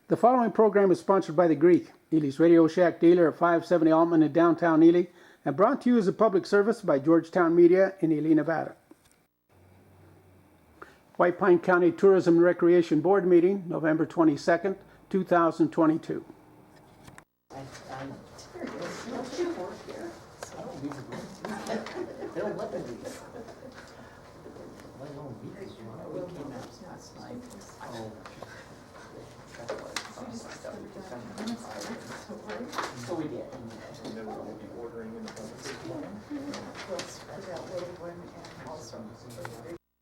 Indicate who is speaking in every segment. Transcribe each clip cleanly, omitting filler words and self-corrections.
Speaker 1: The following program is sponsored by The Greek, Ely's Radio Shack dealer at 570 Altman in downtown Ely, and brought to you as a public service by Georgetown Media in Ely, Nevada. White Pine County Tourism and Recreation Board meeting, November 22nd, 2022.
Speaker 2: So we did.
Speaker 3: And then we'll be ordering in the public.
Speaker 4: We'll spread out little one and also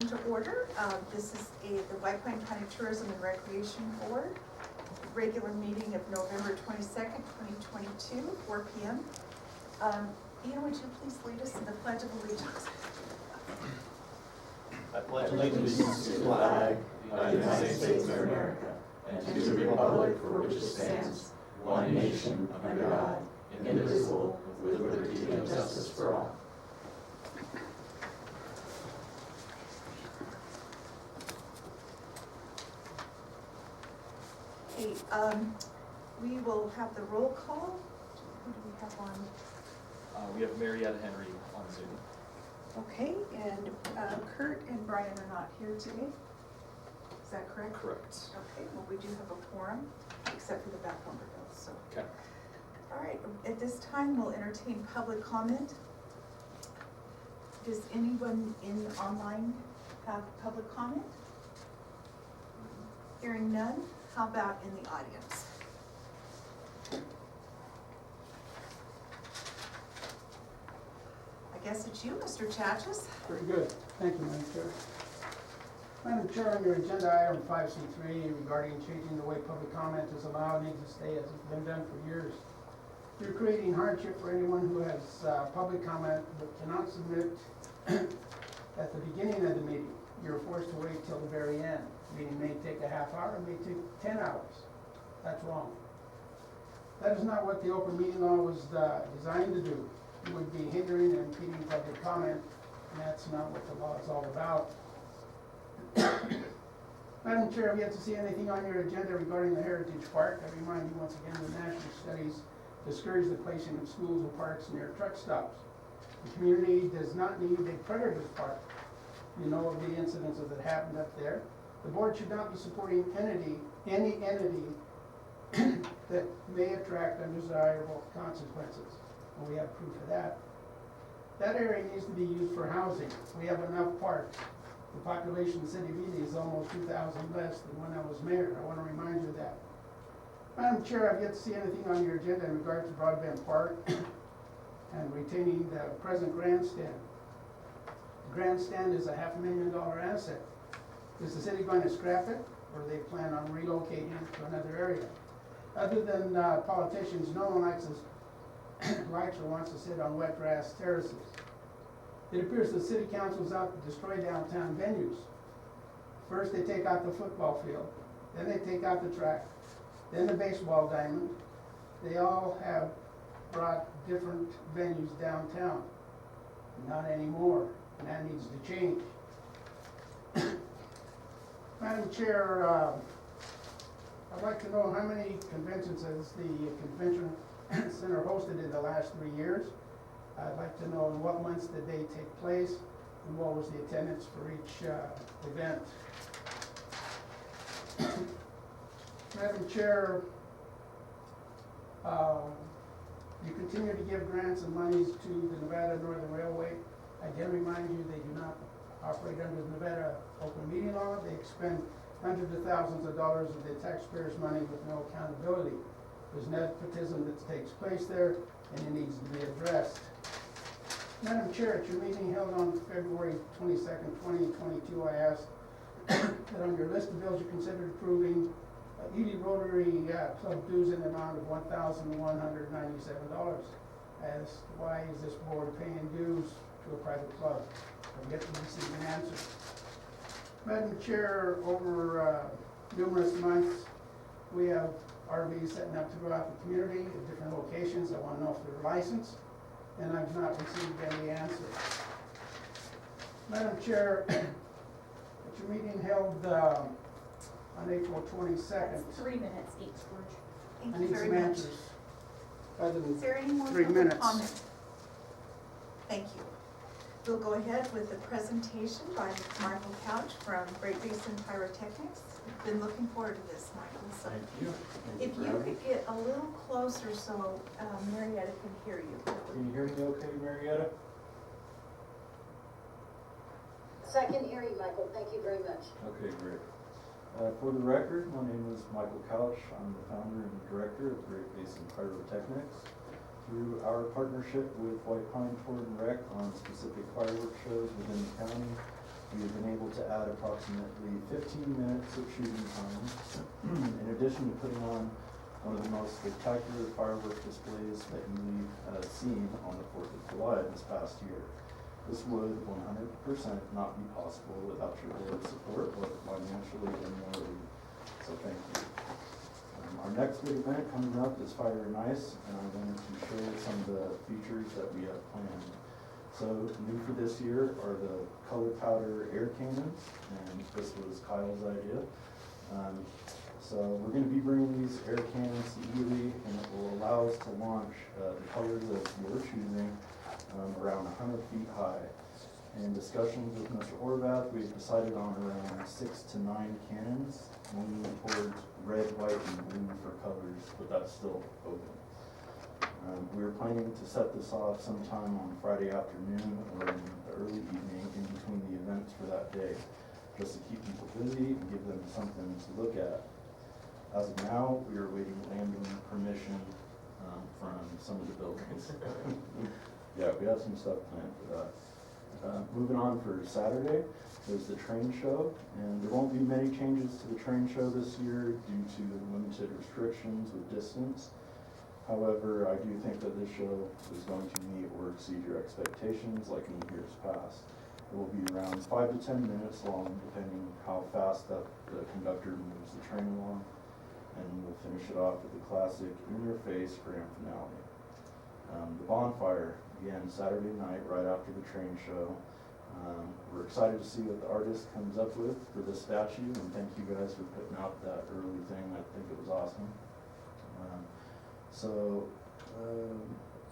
Speaker 4: to order. This is the White Pine County Tourism and Recreation Board, regular meeting of November 22nd, 2022, 4 p.m. Ian, would you please lead us in the Pledge of Allegiance?
Speaker 3: I pledge allegiance to the flag of the United States of America and to the republic for which it stands, one nation under God, indivisible, with liberty and justice for all.
Speaker 4: Okay, we will have the roll call. Who do we have on?
Speaker 3: We have Marietta Henry on Zoom.
Speaker 4: Okay, and Kurt and Brian are not here today. Is that correct?
Speaker 3: Correct.
Speaker 4: Okay, well, we do have a quorum, except for the back number bill, so.
Speaker 3: Okay.
Speaker 4: All right, at this time, we'll entertain public comment. Does anyone online have public comment? Hearing none, how about in the audience? I guess it's you, Mr. Chachas.
Speaker 1: Very good. Thank you, Madam Chair. Madam Chair, on your agenda item 5C3 regarding changing the way public comment is allowed needs to stay as it's been done for years. You're creating hardship for anyone who has public comment but cannot submit at the beginning of the meeting. You're forced to wait till the very end. The meeting may take a half hour, it may take 10 hours. That's wrong. That is not what the open meeting law was designed to do. It would be hindering and impeding public comment, and that's not what the law is all about. Madam Chair, I've yet to see anything on your agenda regarding the Heritage Park. I remind you once again the national studies discourage the placing of schools and parks near truck stops. The community does not need a predator's park. You know of the incidents that happened up there. The board should not be supporting any entity that may attract undesirable consequences. And we have proof of that. That area needs to be used for housing. We have enough parks. The population of the city of Ely is almost 2,000 less than when I was mayor. I want to remind you of that. Madam Chair, I've yet to see anything on your agenda in regard to Broadband Park and retaining the present grandstand. The grandstand is a $500,000 asset. Is the city going to scrap it, or do they plan on relocating it to another area? Other than politicians, no one likes or wants to sit on wet grass terraces. It appears the city council is out to destroy downtown venues. First they take out the football field, then they take out the track, then the baseball diamond. They all have brought different venues downtown. Not anymore, and that needs to change. Madam Chair, I'd like to know how many conventions has the convention center hosted in the last 3 years. I'd like to know in what months did they take place and what was the attendance for each event. Madam Chair, you continue to give grants and monies to the Nevada Northern Railway. I again remind you they do not operate under the Nevada open meeting law. They expend hundreds of thousands of dollars of the taxpayers' money with no accountability. There's nepotism that takes place there, and it needs to be addressed. Madam Chair, at your meeting held on February 22nd, 2022, I asked that on your list of bills you considered approving Ely Rotary Club dues in the amount of $1,197. I asked, why is this board paying dues to a private club? I've yet to receive an answer. Madam Chair, over numerous months, we have RVs setting up to go out in the community at different locations. I want to know if they're licensed, and I've not received any answer. Madam Chair, at your meeting held on April 22nd.
Speaker 2: That's 3 minutes each, George.
Speaker 4: Thank
Speaker 1: I
Speaker 4: you
Speaker 1: need
Speaker 4: very
Speaker 1: some
Speaker 4: much.
Speaker 1: answers. Other
Speaker 4: Is
Speaker 1: than,
Speaker 4: there any more
Speaker 1: 3
Speaker 4: public
Speaker 1: minutes.
Speaker 4: comment? Thank you. We'll go ahead with the presentation by Michael Couch from Great Basin Pyrotechnics. Been looking forward to this, Michael, so
Speaker 3: Thank you.
Speaker 4: if you could get a little closer so Marietta can hear you.
Speaker 3: Can you hear me okay, Marietta?
Speaker 5: Second hearing, Michael, thank you very much.
Speaker 3: Okay, great. For the record, my name is Michael Couch. I'm the founder and director of Great Basin Pyrotechnics. Through our partnership with White Pine Ford and Rec on specific fireworks shows within the county, we have been able to add approximately 15 minutes of shooting time, in addition to putting on one of the most spectacular fireworks displays that you've seen on the 4th of July this past year. This would 100% not be possible without your board's support, both financially and morally. So thank you. Our next big event coming up is Fire and Ice, and I wanted to share some of the features that we have planned. So new for this year are the color powder air cannons, and this was Kyle's idea. So we're going to be bringing these air cannons to Ely, and it will allow us to launch the colors of your choosing around 100 feet high. In discussions with Mr. Horvath, we've decided on around 6 to 9 cannons, leaning towards red, white, and blue for colors, but that's still open. We were planning to set this off sometime on Friday afternoon or in the early evening in between the events for that day, just to keep people busy and give them something to look at. As of now, we are waiting landing permission from some of the buildings. Yeah, we have some stuff planned for that. Moving on for Saturday, there's the train show, and there won't be many changes to the train show this year due to limited restrictions with distance. However, I do think that this show is going to meet or exceed your expectations like in years past. It will be around 5 to 10 minutes long, depending how fast that the conductor moves the train along, and we'll finish it off with the classic in-your-face grand finale. The bonfire, again, Saturday night, right after the train show. We're excited to see what the artist comes up with for this statue, and thank you guys for putting out that early thing. I think it was awesome. Let's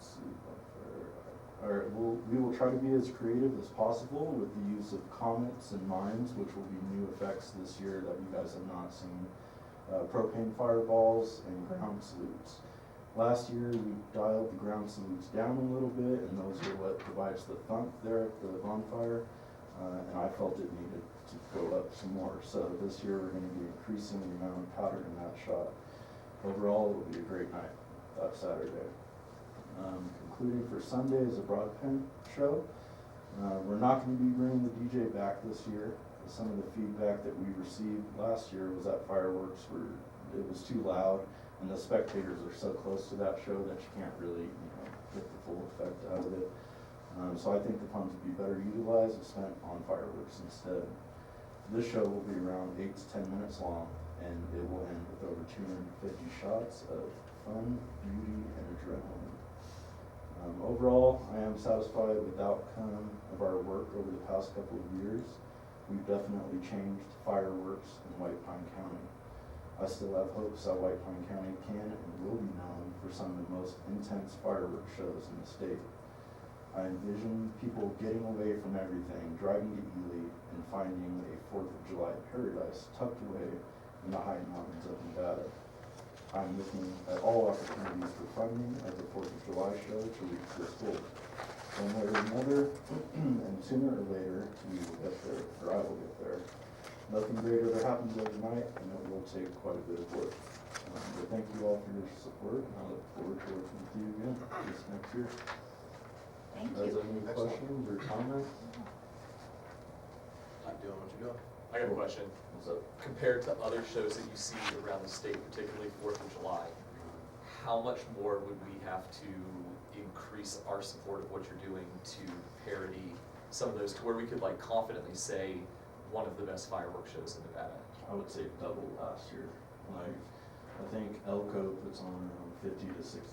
Speaker 3: see. All right, we will try to be as creative as possible with the use of comets and mines, which will be new effects this year that you guys have not seen. Propane fireballs and ground salutes. Last year, we dialed the ground salutes down a little bit, and those are what provides the thump there at the bonfire, and I felt it needed to go up some more. So this year, we're going to be increasing the amount of powder in that shot. Overall, it will be a great night that Saturday. Concluding for Sunday is a broad pen show. We're not going to be bringing the DJ back this year. Some of the feedback that we received last year was that fireworks it was too loud, and the spectators are so close to that show that you can't really, get the full effect out of it. So I think the funds would be better utilized and spent on fireworks instead. This show will be around 8 to 10 minutes long, and it will end with over 250 shots of fun, beauty, and adrenaline. Overall, I am satisfied with the outcome of our work over the past couple of years. We've definitely changed fireworks in White Pine County. I still have hopes that White Pine County can and will be known for some of the most intense fireworks shows in the state. I envision people getting away from everything, driving to Ely, and finding a 4th of July paradise tucked away in the high mountains of Nevada. I'm looking at all opportunities for funding of the 4th of July show to reach this goal. One way or another, and sooner or later, we will get there, or I will get there. Nothing great ever happens overnight, and it will take quite a bit of work. But thank you all for your support, and I look forward to working with you again this next year.
Speaker 4: Thank
Speaker 3: Guys,
Speaker 4: you.
Speaker 3: any questions or comments?
Speaker 6: Keep doing what you're doing.
Speaker 7: I got a question.
Speaker 3: What's up?
Speaker 7: Compared to other shows that you see around the state, particularly 4th of July, how much more would we have to increase our support of what you're doing to parody some of those, to where we could like confidently say one of the best fireworks shows in Nevada?
Speaker 3: I would say double last year. Like, I think Elko puts on around $50,000 to $60,000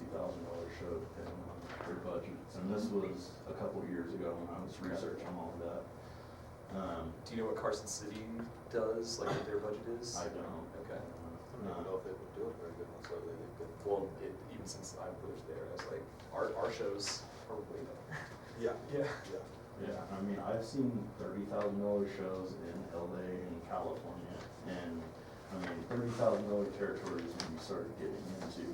Speaker 3: show depending on their budgets, and this was a couple years ago when I was researching all of that.
Speaker 7: Do you know what Carson City does, like what their budget is?
Speaker 3: I don't,
Speaker 2: don't know if they would do it very good once lately. They've been.
Speaker 7: Well, even since I lived there, I was like, our shows are way better.
Speaker 2: Yeah.
Speaker 7: Yeah.
Speaker 2: Yeah.
Speaker 3: Yeah, I mean, I've seen $30,000 shows in LA and California, and, I mean, $30,000 territories when you start getting into,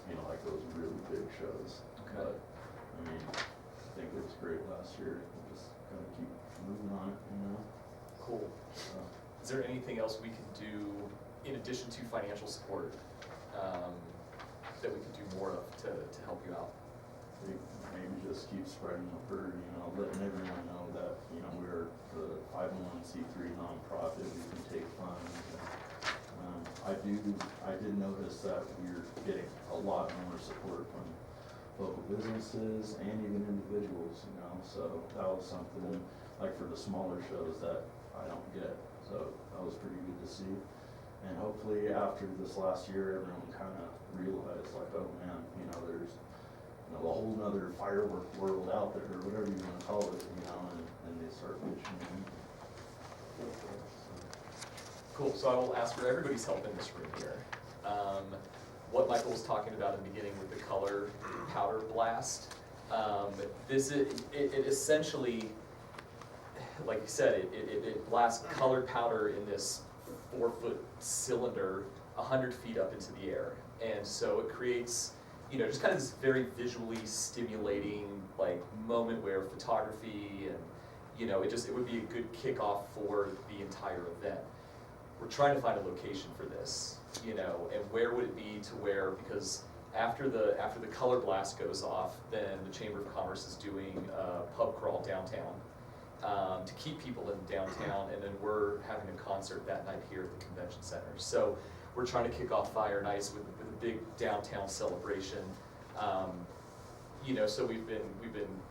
Speaker 3: you know, like those really big shows.
Speaker 7: Okay.
Speaker 3: But, I mean, I think it was great last year, we're just gonna keep moving on it, you know?
Speaker 7: Cool.
Speaker 3: So,
Speaker 7: Is there anything else we can do in addition to financial support, that we can do more of to help you out?
Speaker 3: I think maybe just keep spreading the word, you know, letting everyone know that, you know, we're the 501c3 nonprofit, we can take funds. And, I did notice that we're getting a lot more support from local businesses and even individuals, you know, so that was something, like for the smaller shows that I don't get, so that was pretty good to see. And hopefully after this last year, everyone kind of realized like, oh man, you know, there's, you know, a whole nother firework world out there, or whatever you wanna call it, you know, and they start pitching in.
Speaker 7: Cool, so I will ask for everybody's help in this room here. What Michael was talking about in the beginning with the color powder blast, this is, it essentially, like you said, it blasts colored powder in this 4-foot cylinder 100 feet up into the air. And so it creates, you know, just kind of this very visually stimulating like moment where photography and, you know, it would be a good kickoff for the entire event. We're trying to find a location for this, you know, and where would it be to where, because after the color blast goes off, then the Chamber of Commerce is doing a pub crawl downtown to keep people in downtown, and then we're having a concert that night here at the convention center. So we're trying to kick off Fire Nights with a big downtown celebration. You know, so we've been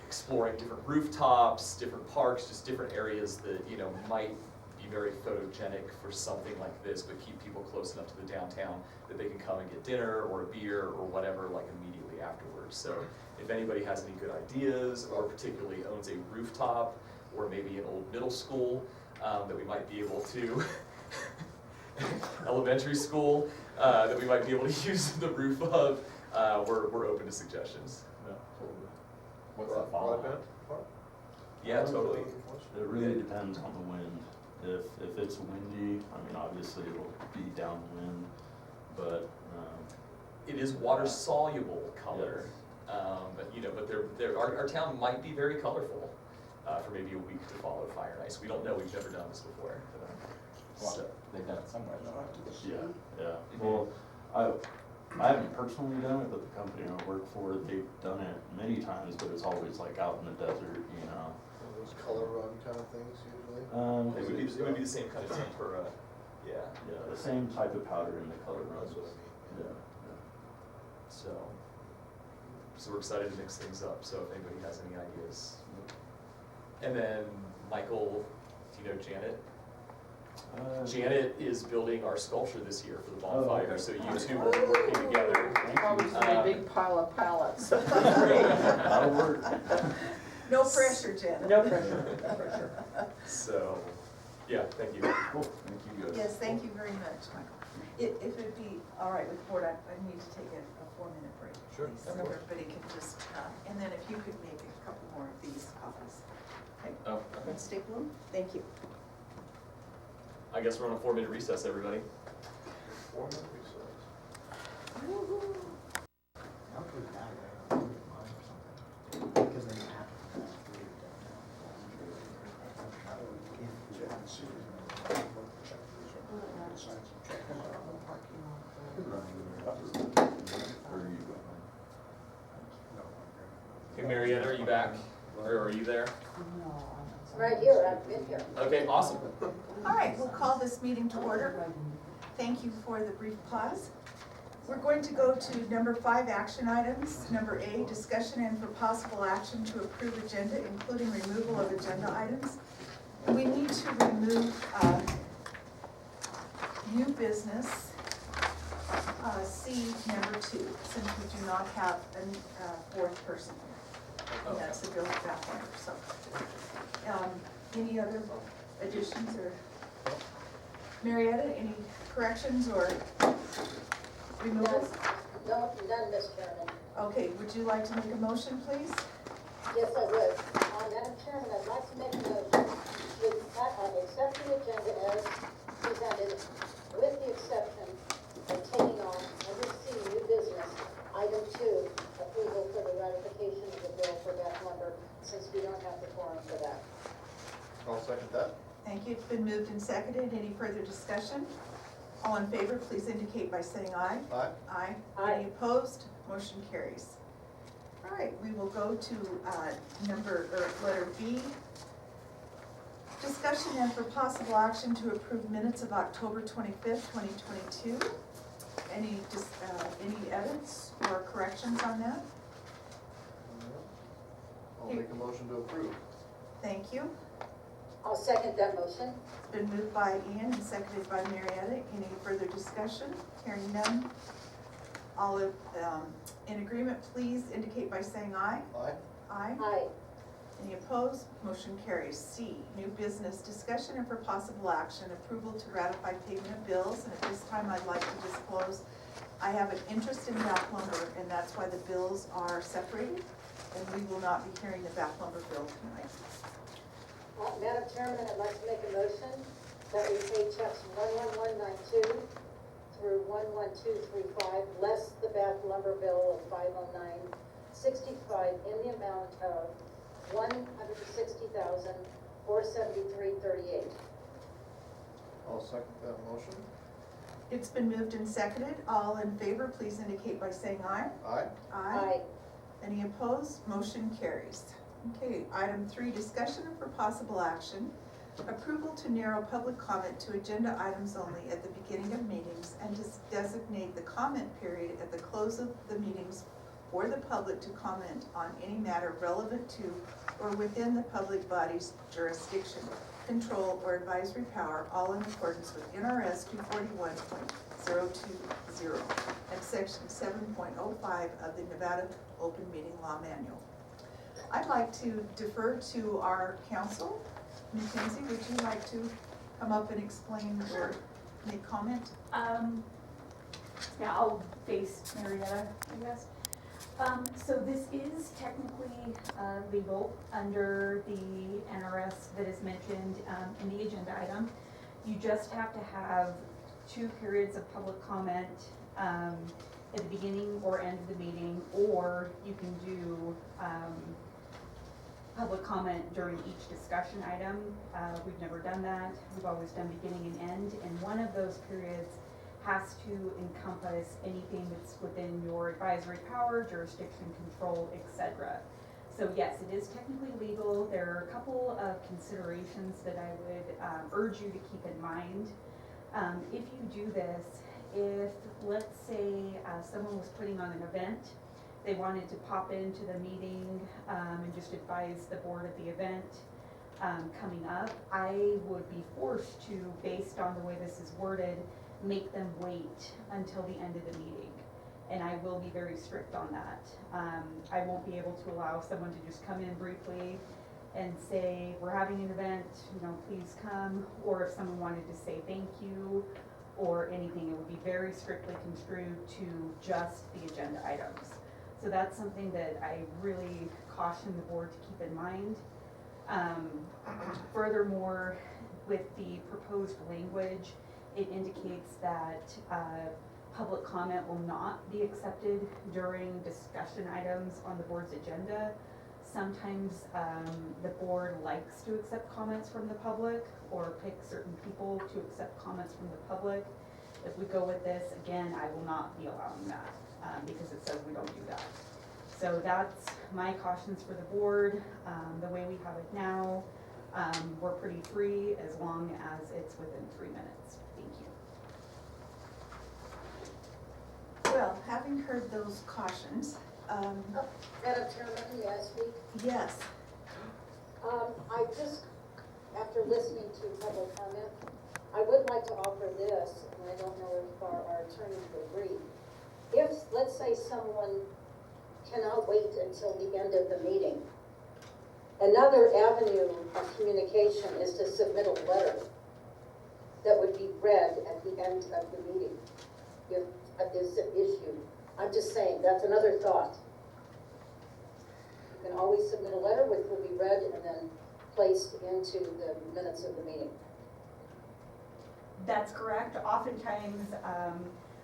Speaker 7: exploring different rooftops, different parks, just different areas that, you know, might be very photogenic for something like this, but keep people close enough to the downtown that they can come and get dinner or a beer or whatever, like immediately afterwards. So if anybody has any good ideas, or particularly owns a rooftop, or maybe an old middle school that we might be able to, elementary school, that we might be able to use the roof of, we're open to suggestions.
Speaker 3: Yeah, totally.
Speaker 2: What's that broadband part?
Speaker 7: Yeah, totally.
Speaker 3: It really depends on the wind. If it's windy, I mean, obviously it'll be downwind, but,
Speaker 7: It is water soluble color, but you know, our town might be very colorful for maybe a week to follow Fire Nights. We don't know, we've never done this before. So,
Speaker 6: They've done it somewhere though.
Speaker 3: yeah. Well, I haven't personally done it, but the company I work for, they've done it many times, but it's always like out in the desert, you know.
Speaker 2: Those color run kind of things usually?
Speaker 7: it would be the same kind of tempera, yeah.
Speaker 3: Yeah, the same type of powder in the color runs.
Speaker 2: That's what I mean.
Speaker 3: Yeah.
Speaker 7: So we're excited to mix things up, so if anybody has any ideas. And then, Michael, do you know Janet? Janet is building our sculpture this year for the bonfire,
Speaker 3: okay.
Speaker 7: so you two will be working together.
Speaker 6: Probably a big pile of pallets.
Speaker 3: That'll work.
Speaker 4: No pressure, Janet.
Speaker 6: No pressure, no pressure.
Speaker 7: So, yeah, thank you.
Speaker 3: Cool, thank you guys.
Speaker 4: Yes, thank you very much, Michael. If it'd be all right with the board, I need to take a 4-minute break.
Speaker 2: Sure,
Speaker 4: please,
Speaker 2: of
Speaker 4: so
Speaker 2: course.
Speaker 4: everybody can just, and then if you could make a couple more of these copies. Okay,
Speaker 7: Oh, okay.
Speaker 4: let's take them. Thank you.
Speaker 7: I guess we're on a 4-minute recess, everybody.
Speaker 2: 4 minute recess.
Speaker 3: Where are you going?
Speaker 7: Hey, Marietta, are you back? Or are you there?
Speaker 5: Right here, I've been here.
Speaker 7: Okay, awesome.
Speaker 4: All right, we'll call this meeting to order. Thank you for the brief pause. We're going to go to number 5, action items. Number A, discussion and for possible action to approve agenda, including removal of agenda items. We need to remove new business, C number 2, since we do not have a 4th person here. And that's the village background, so. Any other additions or? Marietta, any corrections or removals?
Speaker 5: No, none, Ms. Chairman.
Speaker 4: Okay, would you like to make a motion, please?
Speaker 5: Yes, I would. Madam Chairman, I'd like to make a motion to accept the agenda as presented, with the exception of taking on under C, new business, item 2, approval for the ratification of the bill for Beth Lumber, since we don't have the quorum for that.
Speaker 2: I'll second that.
Speaker 4: Thank you. It's been moved and seconded. Any further discussion? All in favor, please indicate by saying aye.
Speaker 2: Aye.
Speaker 4: Aye.
Speaker 5: Aye.
Speaker 4: Any opposed? Motion carries. All right, we will go to letter B. Discussion and for possible action to approve minutes of October 25th, 2022. Any edits or corrections on that?
Speaker 2: I'll make a motion to approve.
Speaker 4: Thank you.
Speaker 5: I'll second that motion.
Speaker 4: It's been moved by Ian and seconded by Marietta. Any further discussion? Hearing none. All in agreement, please indicate by saying aye.
Speaker 2: Aye.
Speaker 4: Aye.
Speaker 5: Aye.
Speaker 4: Any opposed? Motion carries. C, new business, discussion and for possible action, approval to ratify payment of bills. And at this time, I'd like to disclose, I have an interest in Bath Lumber, and that's why the bills are separated. And we will not be hearing the Bath Lumber bill tonight.
Speaker 5: Madam Chairman, I'd like to make a motion that we pay checks 11192 through 11235, less the Bath Lumber bill of $509.65 in the amount of $160,473.38.
Speaker 2: I'll second that motion.
Speaker 4: It's been moved and seconded. All in favor, please indicate by saying aye.
Speaker 2: Aye.
Speaker 5: Aye.
Speaker 4: Any opposed? Motion carries. Okay, item 3, discussion and for possible action, approval to narrow public comment to agenda items only at the beginning of meetings and to designate the comment period at the close of the meetings for the public to comment on any matter relevant to or within the public body's jurisdiction, control, or advisory power, all in accordance with NRS 241.020 and section 7.05 of the Nevada Open Meeting Law Manual. I'd like to defer to our counsel. Mackenzie, would you like to come up and explain or make comment?
Speaker 8: Yeah, I'll face Marietta, I guess. So this is technically legal under the NRS that is mentioned in the agenda item. You just have to have 2 periods of public comment at the beginning or end of the meeting, or you can do public comment during each discussion item. We've never done that. We've always done beginning and end, and one of those periods has to encompass anything that's within your advisory power, jurisdiction, control, etc. So yes, it is technically legal. There are a couple of considerations that I would urge you to keep in mind. If you do this, if let's say someone was putting on an event, they wanted to pop into the meeting and just advise the board of the event coming up, I would be forced to, based on the way this is worded, make them wait until the end of the meeting. And I will be very strict on that. I won't be able to allow someone to just come in briefly and say, we're having an event, please come. Or if someone wanted to say thank you or anything, it would be very strictly construed to just the agenda items. So that's something that I really caution the board to keep in mind. Furthermore, with the proposed language, it indicates that public comment will not be accepted during discussion items on the board's agenda. Sometimes the board likes to accept comments from the public or pick certain people to accept comments from the public. If we go with this, again, I will not be allowing that because it says we don't do that. So that's my cautions for the board. The way we have it now, we're pretty free as long as it's within 3 minutes. Thank you.
Speaker 4: Well, having heard those cautions,
Speaker 5: Madam Chairman, may I speak?
Speaker 4: yes,
Speaker 5: I just, after listening to public comment, I would like to offer this, and I don't know if our attorney would agree. If, let's say, someone cannot wait until the end of the meeting, another avenue of communication is to submit a letter. that would be read at the end of the meeting if is issued. I'm just saying, that's another thought. You can always submit a letter which will be read and then placed into the minutes of the meeting.
Speaker 8: That's correct. Oftentimes,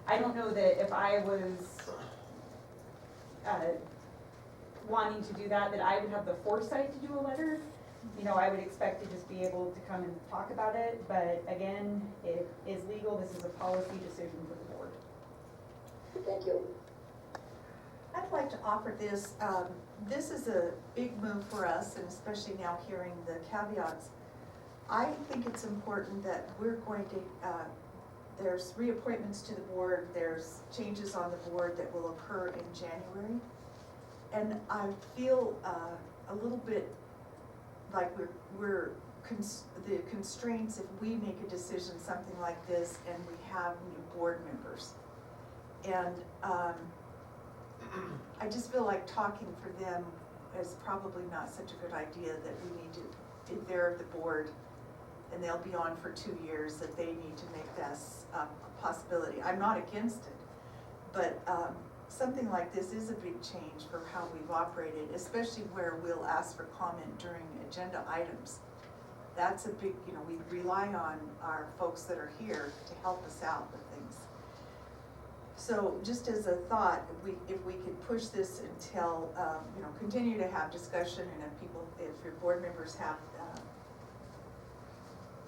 Speaker 8: I don't know that if I was wanting to do that I would have the foresight to do a letter. You know, I would expect to just be able to come and talk about it, but again, it is legal. This is a policy decision for the board.
Speaker 5: Thank you.
Speaker 4: I'd like to offer this, this is a big move for us, and especially now hearing the caveats. I think it's important that we're going to, there's reappointments to the board, there's changes on the board that will occur in January. And I feel a little bit like the constraints if we make a decision, something like this, and we have new board members. And I just feel like talking for them is probably not such a good idea, that we need to, if they're the board and they'll be on for 2 years, that they need to make this a possibility. I'm not against it, but something like this is a big change for how we've operated, especially where we'll ask for comment during agenda items. That's a big, you know, we rely on our folks that are here to help us out with things. So just as a thought, if we could push this until, you know, continue to have discussion, and if your board members have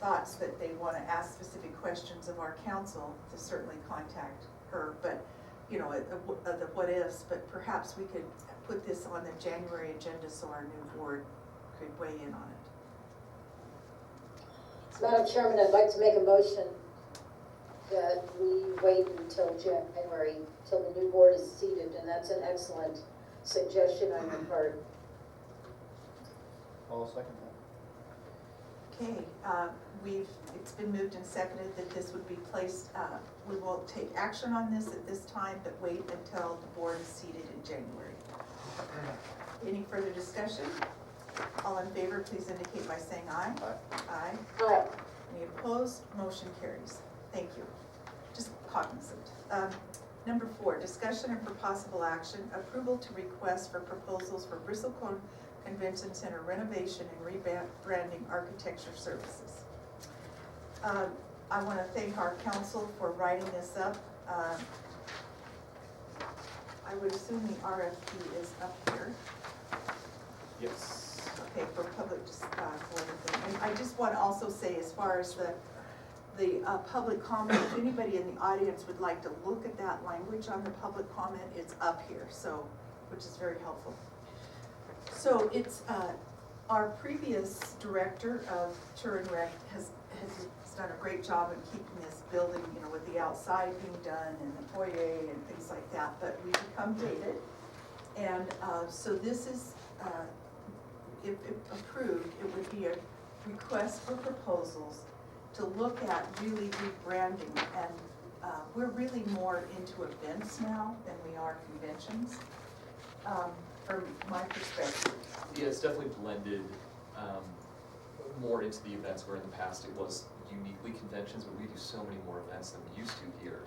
Speaker 4: thoughts that they want to ask specific questions of our council, to certainly contact her. But, you know, the what ifs, but perhaps we could put this on the January agenda so our new board could weigh in on it.
Speaker 5: Madam Chairman, I'd like to make a motion that we wait until January, till the new board is seated, and that's an excellent suggestion on your part.
Speaker 2: I'll second that.
Speaker 4: Okay, it's been moved and seconded that this would be placed, we will take action on this at this time, but wait until the board is seated in January. Any further discussion? All in favor, please indicate by saying aye.
Speaker 2: Aye.
Speaker 4: Aye.
Speaker 5: Aye.
Speaker 4: Any opposed? Motion carries. Thank you. Just cognizant. Number 4, discussion and for possible action, approval to request for proposals for Bristlecone Convention Center renovation and rebranding architecture services. I want to thank our council for writing this up. I would assume the RFP is up here.
Speaker 7: Yes.
Speaker 4: Okay, for public board thing. And I just want to also say, as far as the public comment, if anybody in the audience would like to look at that language on the public comment, it's up here, so, which is very helpful. So it's, our previous director of Tour and Rec has done a great job in keeping this building, you know, with the outside being done and the foyer and things like that, but we become dated. And so this is, if approved, it would be a request for proposals to look at really rebranding, and we're really more into events now than we are conventions, from my perspective.
Speaker 7: Yeah, it's definitely blended more into the events, where in the past it was uniquely conventions, but we do so many more events than we used to here.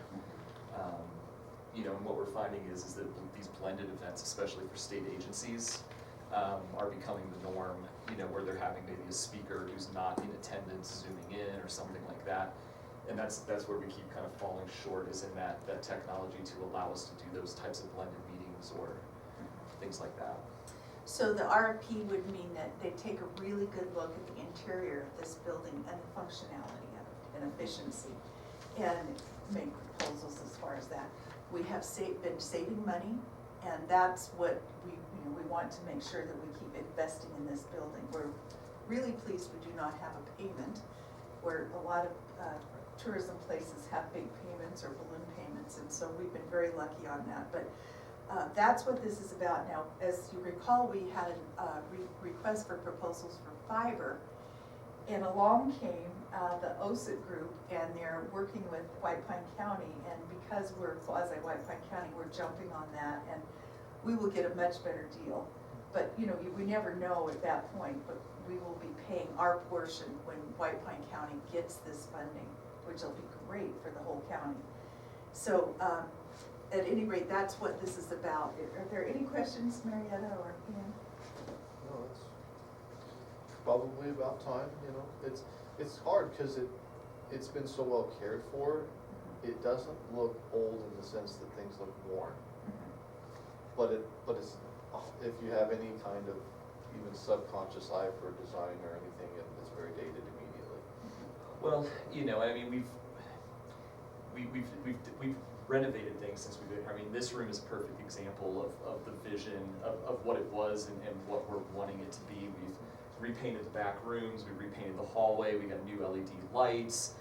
Speaker 7: You know, and what we're finding is that these blended events, especially for state agencies, are becoming the norm, you know, where they're having maybe a speaker who's not in attendance zooming in or something like that. And that's where we keep kind of falling short, is in that technology to allow us to do those types of blended meetings or things like that.
Speaker 4: So the RFP would mean that they take a really good look at the interior of this building and the functionality of it and efficiency, and make proposals as far as that. We have been saving money, and that's what we want to make sure that we keep investing in this building. We're really pleased we do not have a payment, where a lot of tourism places have big payments or balloon payments, and so we've been very lucky on that. But that's what this is about now. As you recall, we had a request for proposals for fiber, and along came the OSIT group, and they're working with White Pine County, and because we're quasi White Pine County, we're jumping on that, and we will get a much better deal. But, you know, we never know at that point, but we will be paying our portion when White Pine County gets this funding. which will be great for the whole county. So, at any rate, that's what this is about. Are there any questions, Marietta or Ian?
Speaker 3: No, it's probably about time, you know, it's hard, cause it's been so well cared for, it doesn't look old in the sense that things look worn. But it's, if you have any kind of even subconscious eye for design or anything, it's very dated immediately.
Speaker 7: Well, you know, I mean, we've renovated things since we've been here. I mean, this room is a perfect example of the vision of what it was and what we're wanting it to be. We've repainted the back rooms, we repainted the hallway, we got new LED lights.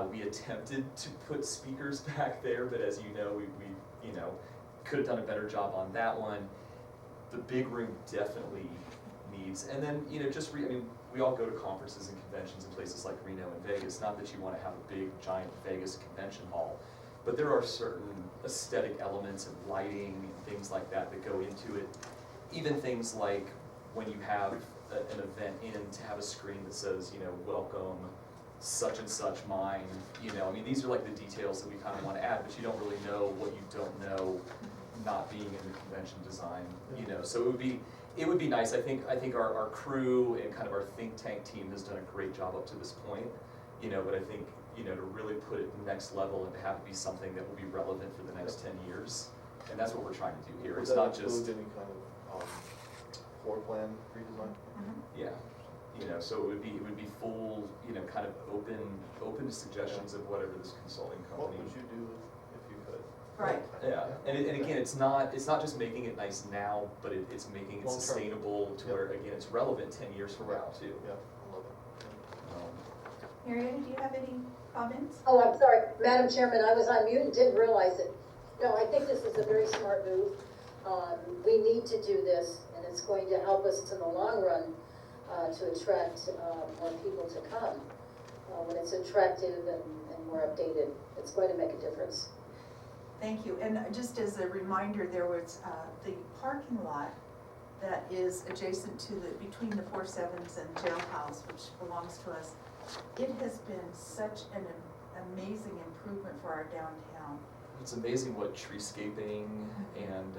Speaker 7: We attempted to put speakers back there, but as you know, we you know, could have done a better job on that one. The big room definitely needs, and then, you know, I mean, we all go to conferences and conventions in places like Reno and Vegas, not that you wanna have a big, giant Vegas convention hall, but there are certain aesthetic elements and lighting and things like that that go into it. Even things like when you have an event to have a screen that says, you know, welcome such and such mine, you know, I mean, these are like the details that we kind of want to add, but you don't really know what you don't know not being in the convention design, you know, so it would be nice. I think our crew and kind of our think tank team has done a great job up to this point, you know, but I think, you know, to really put it next level and to have it be something that will be relevant for the next 10 years, and that's what we're trying to do here. It's not just.
Speaker 3: Would that include any kind of floor plan redesign?
Speaker 7: Yeah, you know, so it would be full, you know, kind of open to suggestions of whatever this consulting
Speaker 3: What
Speaker 7: company.
Speaker 3: would you do if you could?
Speaker 4: Right.
Speaker 7: Yeah, and again, it's not just making it nice now, but it's making it
Speaker 3: Long term.
Speaker 7: sustainable to where, again, it's relevant 10 years from now too.
Speaker 3: Yeah, I love it.
Speaker 4: Marietta, do you have any comments?
Speaker 5: Oh, I'm sorry, Madam Chairman, I was on mute and didn't realize it. No, I think this is a very smart move. We need to do this, and it's going to help us in the long run to attract more people to come. When it's attractive and more updated, it's going to make a difference.
Speaker 4: Thank you, and just as a reminder, there was the parking lot that is adjacent to between the 4-7s and jailhouse, which belongs to us. It has been such an amazing improvement for our downtown.
Speaker 7: It's amazing what treescaping and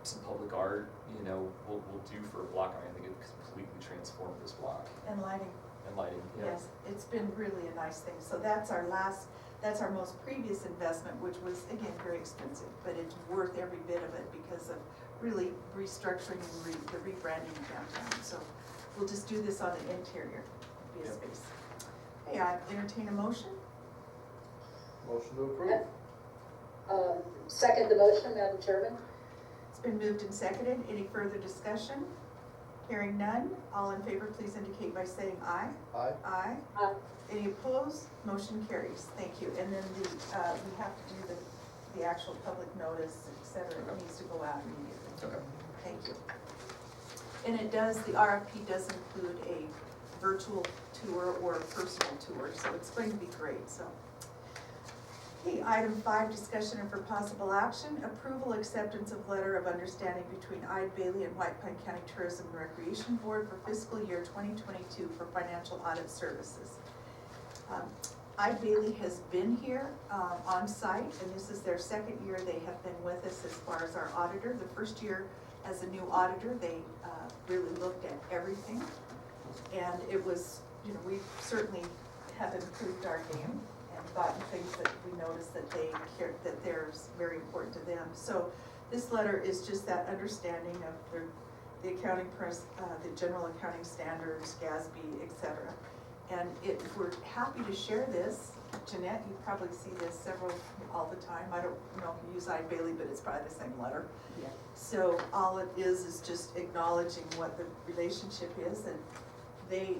Speaker 7: some public art, you know, will do for a block. I mean, I think it completely transformed this block.
Speaker 4: And lighting.
Speaker 7: And lighting, yeah.
Speaker 4: Yes, it's been really a nice thing. So that's our most previous investment, which was, again, very expensive, but it's worth every bit of it because of really restructuring and the rebranding of downtown. So we'll just do this on the interior, be a
Speaker 7: Yep.
Speaker 4: space. Okay, I entertain a motion.
Speaker 3: Motion to approve.
Speaker 5: Second the motion, Madam Chairman.
Speaker 4: It's been moved and seconded. Any further discussion? Hearing none, all in favor, please indicate by saying aye.
Speaker 3: Aye.
Speaker 4: Aye.
Speaker 5: Aye.
Speaker 4: Any opposed? Motion carries. Thank you. And then we have to do the actual public notice, et cetera. It needs to go out immediately.
Speaker 7: Okay.
Speaker 4: Thank you. And the RFP does include a virtual tour or a personal tour, so it's going to be great, so. Okay, item 5, discussion and for possible action, approval acceptance of letter of understanding between Ide Bailey and White Pine County Tourism and Recreation Board for fiscal year 2022 for financial audit services. Ide Bailey has been here on site, and this is their second year they have been with us as far as our auditor. The first year as a new auditor, they really looked at everything, and it was, you know, we certainly have improved our game and gotten things that we noticed that they care, that they're very important to them. So this letter is just that understanding of the accounting press, the general accounting standards, GASB, et cetera. And we're happy to share this. Jeanette, you probably see this all the time. I don't know if you use Ide Bailey, but it's probably the same letter.
Speaker 6: Yeah.
Speaker 4: So all it is just acknowledging what the relationship is, and they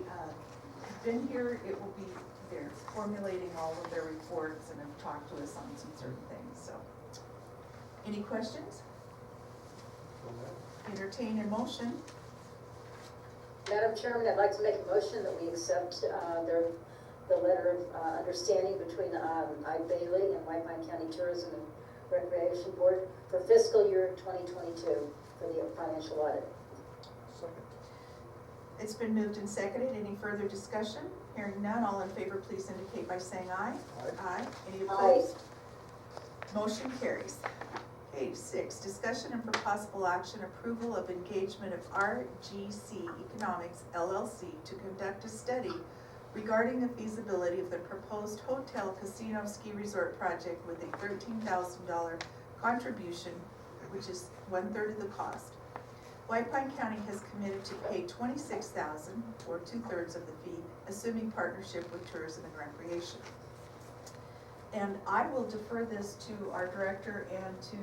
Speaker 4: have been here. It will be, they're formulating all of their reports and have talked to us on some certain things, so. Any questions? Entertain a motion.
Speaker 5: Madam Chairman, I'd like to make a motion that we accept the letter of understanding between Ide Bailey and White Pine County Tourism and Recreation Board for fiscal year 2022 for the financial audit.
Speaker 3: Second.
Speaker 4: It's been moved and seconded. Any further discussion? Hearing none, all in favor, please indicate by saying aye.
Speaker 6: Aye.
Speaker 4: Any opposed? Motion carries. Page 6, discussion and for possible action, approval of engagement of RGC Economics LLC to conduct a study regarding the feasibility of the proposed hotel casino ski resort project with a $13,000 contribution, which is 1/3 of the cost. White Pine County has committed to pay $26,000, or 2/3 of the fee, assuming partnership with Tourism and Recreation. And I will defer this to our director and to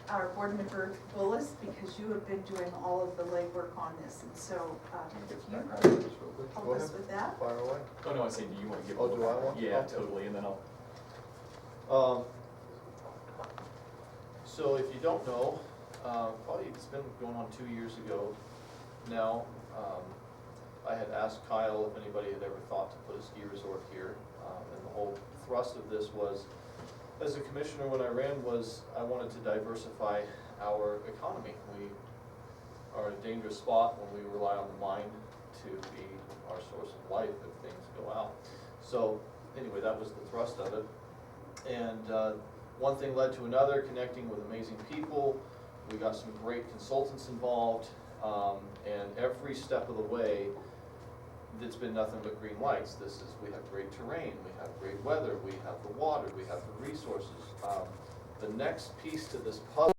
Speaker 4: our board member Bullis, because you have been doing all of the legwork on this, and so if you help us with that.
Speaker 3: Fire away.
Speaker 7: Oh, no, I say, do you wanna give?
Speaker 3: Oh,
Speaker 7: a
Speaker 3: do I want to?
Speaker 7: Yeah,
Speaker 3: Okay.
Speaker 7: totally, and then I'll.
Speaker 3: So if you don't know, probably it's been going on 2 years ago now. I had asked Kyle if anybody had ever thought to put a ski resort here. And the whole thrust of this was, as a commissioner when I ran, was I wanted to diversify our economy. We are in a dangerous spot when we rely on the mine to be our source of life if things go out. So anyway, that was the thrust of it. And one thing led to another, connecting with amazing people. We got some great consultants involved, and every step of the way, it's been nothing but green lights. We have great terrain, we have great weather, we have the water, we have the resources. The next piece to this puzzle